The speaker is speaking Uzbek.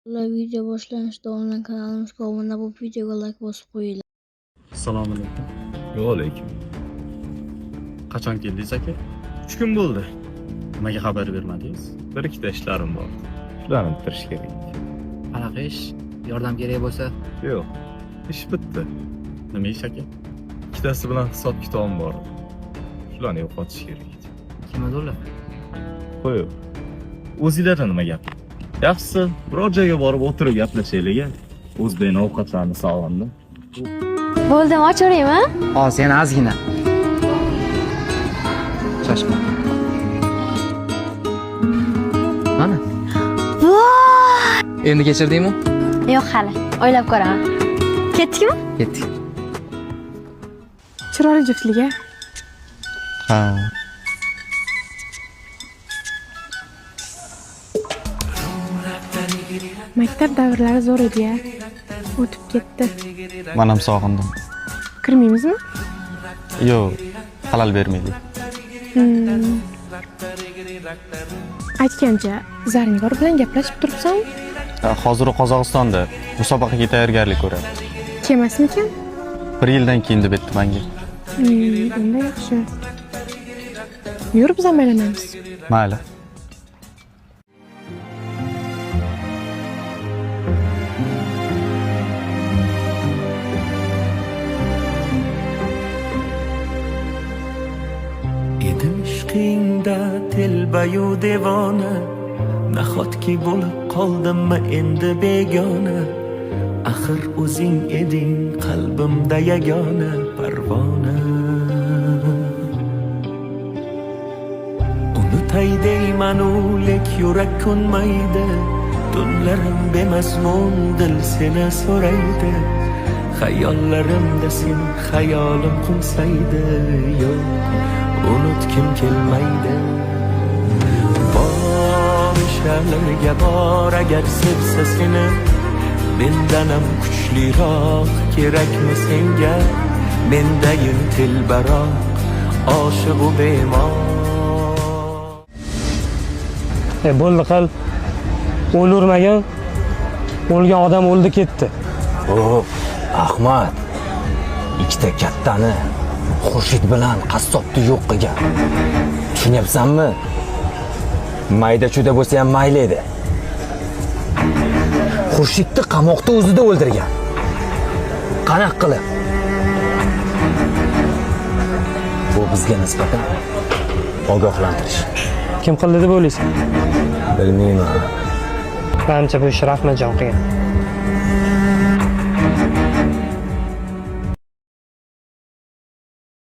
Video boshlanishida onlayn kanalimizga obuna bo'lib, videoga like bosib qo'yinglar. Assalomu alaykum. Yo'q alaykum. Qachon keldingiz aka? 3 kun bo'ldi. Nimaga xabar bermadingiz? Bir ikkita ishlarim bor. Shularni bitirish kerak. Qanaqa ish? Yordam kerak bo'lsa, Yo'q. Ish bitdi. Nima ish aka? Ikkitasi bilan hisob-kitobim bor. Shularni yo'qotish kerak. kim ular? Qo'yib. O'zingizlar nima gap? Yaxshisi, biror joyga borib o'tirib gaplashaylik. O'zbekning ovqatlarini sog'indim. Bo'ldim, ochaveraymi? Hozir sen ozgina. Shoshma. Mana. Endi kechirdingmi? Yo'q hali. O'ylab ko'raman. Ketdikmi? Ketdik. Chiroyli juftlik-a. Ha. Maktab davrlari zo'r edi-ya. O'tib ketdi. Men ham sog'indim. Kirmaymizmi? Yo'q, halol bermaydi. Aytgancha, Zarnigor bilan gaplashib turibsan? Hozir u Qozog'istonda musobaqaga tayyorgarlik ko'radi. Kemasmikan? 1 yildan keyin deb aytdi menga. Unda yaxshi. Yur, biz ham aylanamiz. Mayli. edim ishqingda telbayu devona, nahotki bo'lib qoldimmi endi begona. Axir o'zing eding qalbimda yagona parvona. Unutay deymanu lek yurak ko'nmaydi. Tunlarim bemazmun dil seni so'raydi. Xayollarimda sen xayolim qo'nsaydi. Yo'q, unutkim kelmaydi. Borishalarga bor agar sevsa seni, mendanam kuchliroq kerakmi senga? Mendayin telbaroq oshiqu bemor. Bo'ldi qil. O'lurmagan, o'lgan odam o'ldi ketdi. Ahmad, ikkita kattani Xurshid bilan qassobni yo'q qilgan. Tushunyapsanmi? Mayda-chuda bo'lsa ham mayli edi. Xurshidni qamoqda o'zida o'ldirgan. Qanaqa qilib? Bu bizga nisbatan ogohlantirish. Kim qildi deb o'ylaysan? Bilmayman. Menimcha bu ish Rahmatjon qilgan.